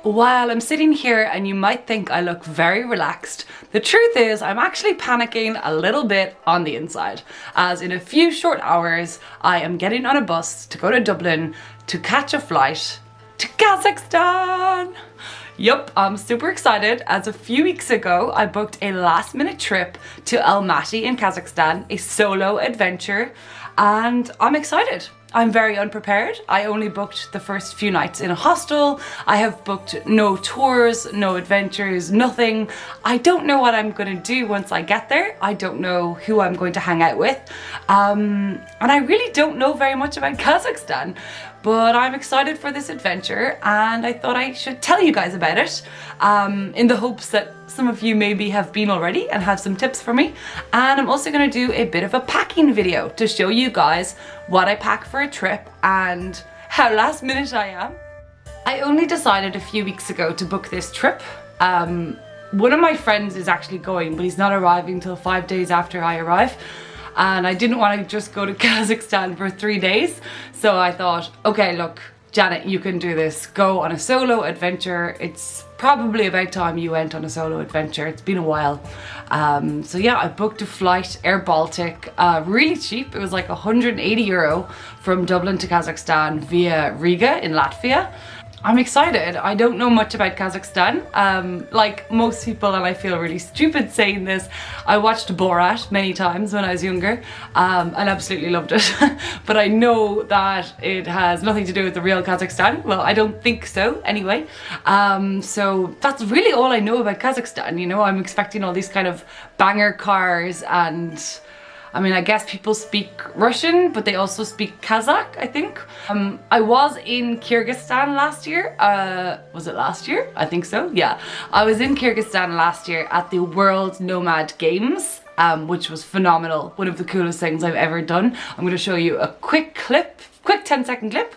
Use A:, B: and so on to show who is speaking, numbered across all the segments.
A: While I'm sitting here and you might think I look very relaxed, the truth is I'm actually panicking a little bit on the inside, as in a few short hours I am getting on a bus to go to Dublin to catch a flight to Kazakhstan. Yup, I'm super excited as a few weeks ago I booked a last minute trip to Almaty in Kazakhstan, a solo adventure, and I'm excited. I'm very unprepared. I only booked the first few nights in a hostel. I have booked no tours, no adventures, nothing. I don't know what I'm going to do once I get there. I don't know who I'm going to hang out with. And I really don't know very much about Kazakhstan. But I'm excited for this adventure and I thought I should tell you guys about it in the hopes that some of you maybe have been already and have some tips for me. And I'm also going to do a bit of a packing video to show you guys what I pack for a trip and how last minute I am. I only decided a few weeks ago to book this trip. One of my friends is actually going, but he's not arriving till 5 days after I arrive. And I didn't want to just go to Kazakhstan for 3 days. So I thought, okay, look, Janet, you can do this. Go on a solo adventure. It's probably about time you went on a solo adventure. It's been a while. So yeah, I booked a flight, Air Baltic, really cheap. It was like €180 from Dublin to Kazakhstan via Riga in Latvia. I'm excited. I don't know much about Kazakhstan. Like most people, and I feel really stupid saying this, I watched Borat many times when I was younger and absolutely loved it. But I know that it has nothing to do with the real Kazakhstan. Well, I don't think so anyway. So that's really all I know about Kazakhstan. You know, I'm expecting all these kind of banger cars and I mean, I guess people speak Russian, but they also speak Kazakh, I think. I was in Kyrgyzstan last year. Was it last year? I think so, yeah. I was in Kyrgyzstan last year at the World Nomad Games, which was phenomenal. One of the coolest things I've ever done. I'm gonna show you a quick 10-second clip.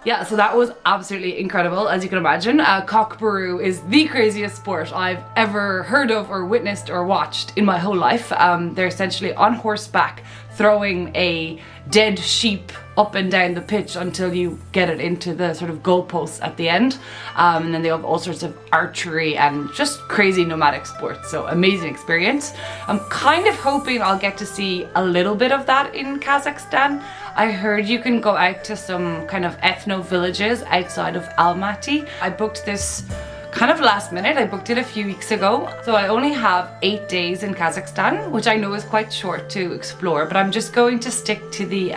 A: Yeah, so that was absolutely incredible, as you can imagine. Cockburoo is the craziest sport I've ever heard of or witnessed or watched in my whole life. They're essentially on horseback throwing a dead sheep up and down the pitch until you get it into the sort of goalposts at the end. And then they have all sorts of archery and just crazy nomadic sports. So amazing experience. I'm kind of hoping I'll get to see a little bit of that in Kazakhstan. I heard you can go out to some kind of ethno villages outside of Almaty. I booked this kind of last minute. I booked it a few weeks ago. So I only have 8 days in Kazakhstan, which I know is quite short to explore, but I'm just going to stick to the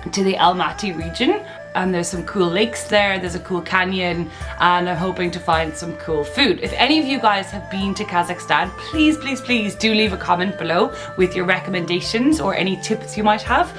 A: Almaty region. And there's some cool lakes there, there's a cool canyon, and I'm hoping to find some cool food. If any of you guys have been to Kazakhstan, please do leave a comment below with your recommendations or any tips you might have,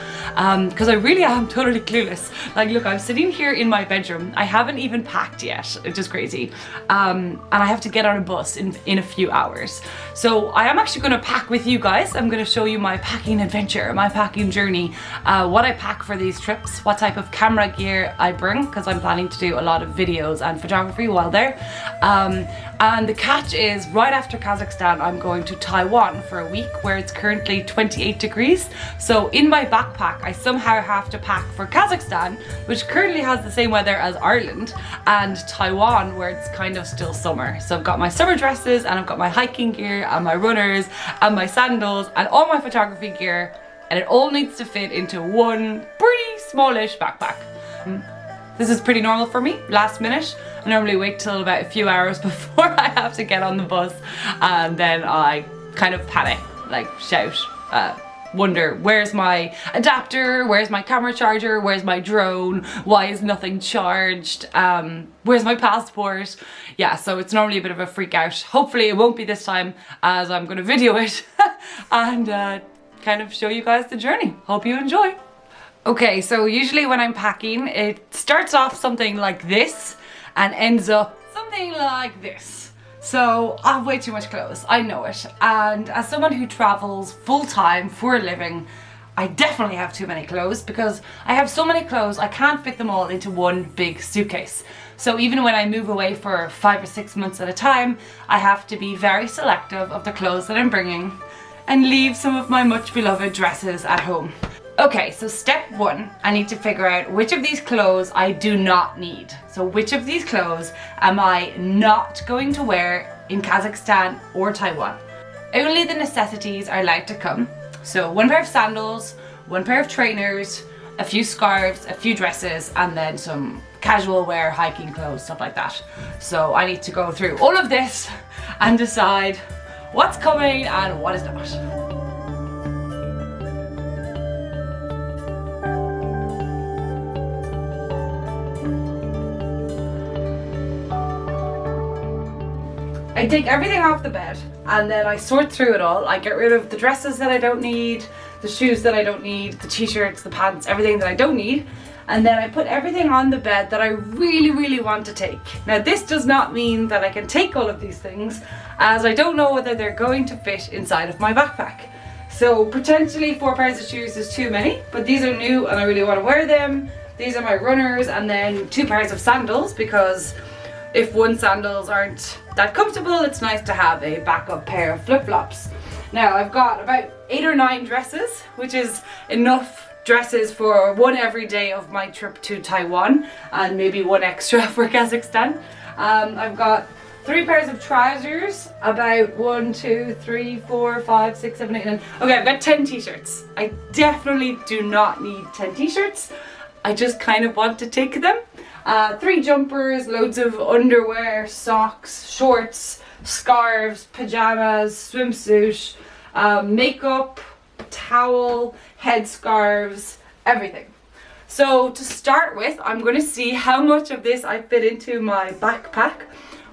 A: because I really am totally clueless. Like, look, I'm sitting here in my bedroom. I haven't even packed yet, it's just crazy. And I have to get on a bus in a few hours. So I am actually going to pack with you guys. I'm going to show you my packing adventure, my packing journey, what I pack for these trips, what type of camera gear I bring, because I'm planning to do a lot of videos and photography while there. And the catch is, right after Kazakhstan I'm going to Taiwan for a week, where it's currently 28 degrees. So in my backpack I somehow have to pack for Kazakhstan, which currently has the same weather as Ireland, and Taiwan, where it's kind of still summer. So I've got my summer dresses and I've got my hiking gear and my runners and my sandals and all my photography gear, and it all needs to fit into one pretty smallish backpack. This is pretty normal for me, last minute. I normally wait till about a few hours before I have to get on the bus, and then I kind of panic, like shout, wonder, where's my adapter, where's my camera charger, where's my drone, why is nothing charged, where's my passport? Yeah, so it's normally a bit of a freak out. Hopefully it won't be this time, as I'm gonna video it and kind of show you guys the journey. Hope you enjoy. Okay, so usually when I'm packing, it starts off something like this and ends up something like this. So I have way too much clothes, I know it. And as someone who travels full-time for a living, I definitely have too many clothes, because I have so many clothes I can't fit them all into one big suitcase. So even when I move away for 5 or 6 months at a time, I have to be very selective of the clothes that I'm bringing and leave some of my much beloved dresses at home. Okay, so step one, I need to figure out which of these clothes I do not need. So which of these clothes am I not going to wear in Kazakhstan or Taiwan? Only the necessities are allowed to come. So one pair of sandals, one pair of trainers, a few scarves, a few dresses, and then some casual wear, hiking clothes, stuff like that. So I need to go through all of this and decide what's coming and what is not. I take everything off the bed and then I sort through it all. I get rid of the dresses that I don't need, the shoes that I don't need, the t-shirts, the pants, everything that I don't need. And then I put everything on the bed that I really want to take. Now this does not mean that I can take all of these things, as I don't know whether they're going to fit inside of my backpack. So potentially 4 pairs of shoes is too many, but these are new and I really want to wear them. These are my runners, and then 2 pairs of sandals, because if one sandals aren't that comfortable, it's nice to have a backup pair of flip-flops. Now I've got about 8 or 9 dresses, which is enough dresses for one every day of my trip to Taiwan, and maybe 1 extra for Kazakhstan. I've got 3 pairs of trousers, about 1, 2, 3, 4, 5, 6, 7, 8, 9. Okay, I've got 10 t-shirts. I definitely do not need 10 t-shirts. I just kind of want to take them. 3 jumpers, loads of underwear, socks, shorts, scarves, pajamas, swimsuit, makeup, towel, headscarves, everything. So to start with, I'm going to see how much of this I fit into my backpack,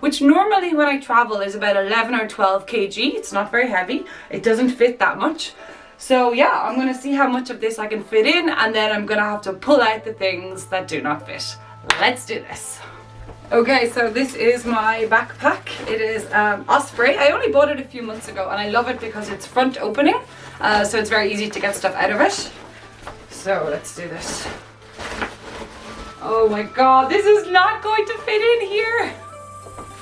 A: which normally when I travel is about 11 or 12 kg. It's not very heavy. It doesn't fit that much. So yeah, I'm going to see how much of this I can fit in, and then I'm going to have to pull out the things that do not fit. Let's do this. Okay, so this is my backpack. It is Osprey. I only bought it a few months ago and I love it because it's front opening, so it's very easy to get stuff out of it. So let's do this. Oh my god, this is not going to fit in here.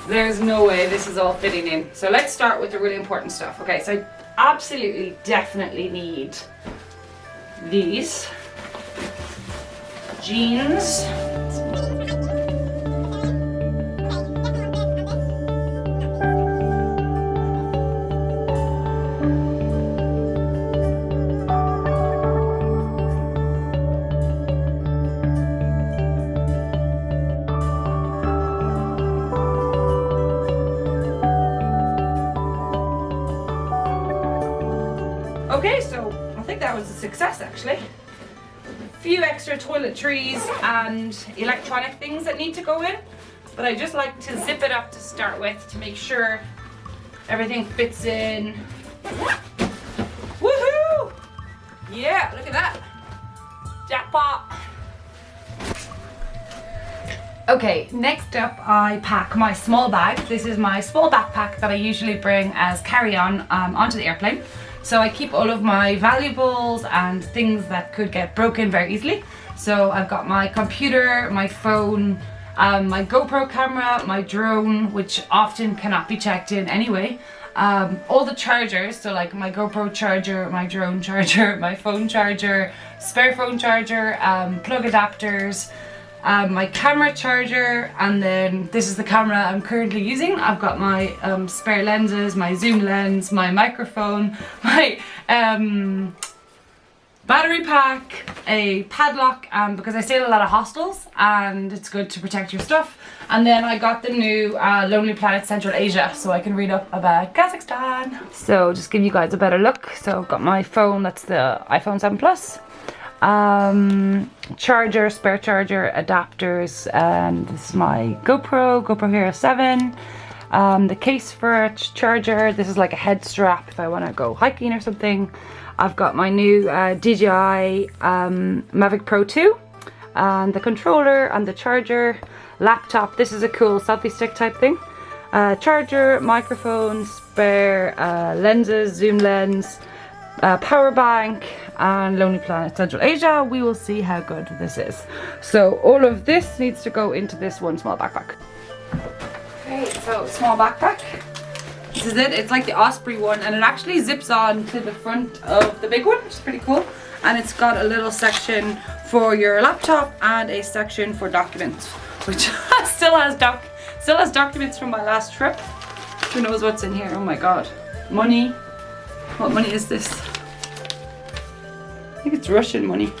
A: There's no way this is all fitting in. So let's start with the really important stuff. Okay, so I absolutely definitely need these jeans. Okay, so I think that was a success actually. A few extra toiletries and electronic things that need to go in, but I just like to zip it up to start with to make sure everything fits in. Woohoo! Yeah, look at that. Jackpot. Okay, next up I pack my small bag. This is my small backpack that I usually bring as carry-on onto the airplane. So I keep all of my valuables and things that could get broken very easily. So I've got my computer, my phone, my GoPro camera, my drone, which often cannot be checked in anyway. All the chargers, so like my GoPro charger, my drone charger, my phone charger, spare phone charger, plug adapters, my camera charger, and then this is the camera I'm currently using. I've got my spare lenses, my zoom lens, my microphone, my battery pack, a padlock, because I stay in a lot of hostels and it's good to protect your stuff. And then I got the new Lonely Planet Central Asia, so I can read up about Kazakhstan. So just give you guys a better look. So I've got my phone, that's the iPhone 7 Plus. Charger, spare charger, adapters, and this is my GoPro Hero 7. The case for a charger, this is like a head strap if I want to go hiking or something. I've got my new DJI Mavic Pro 2, and the controller and the charger, laptop, this is a cool selfie stick type thing. Charger, microphone, spare lenses, zoom lens, power bank, and Lonely Planet Central Asia. We will see how good this is. So all of this needs to go into this one small backpack. Okay, so small backpack. This is it. It's like the Osprey one, and it actually zips on to the front of the big one, which is pretty cool. And it's got a little section for your laptop and a section for documents, which still has documents from my last trip. Who knows what's in here? Oh my god. Money. What money is this? I think it's Russian money.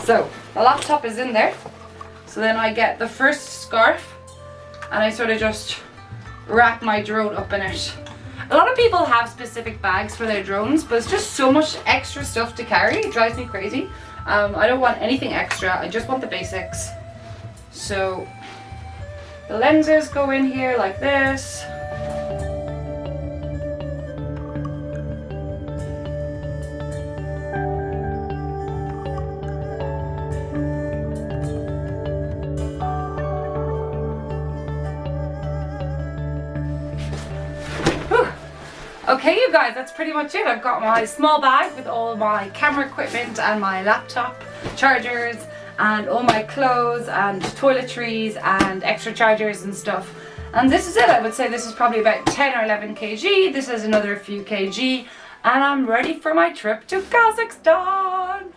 A: So the laptop is in there. So then I get the first scarf and I sort of just wrap my drone up in it. A lot of people have specific bags for their drones, but it's just so much extra stuff to carry. It drives me crazy. I don't want anything extra. I just want the basics. So the lenses go in here like this. Okay, you guys, that's pretty much it. I've got my small bag with all my camera equipment and my laptop chargers and all my clothes and toiletries and extra chargers and stuff. And this is it. I would say this is probably about 10 or 11 kg. This is another few kg. And I'm ready for my trip to Kazakhstan.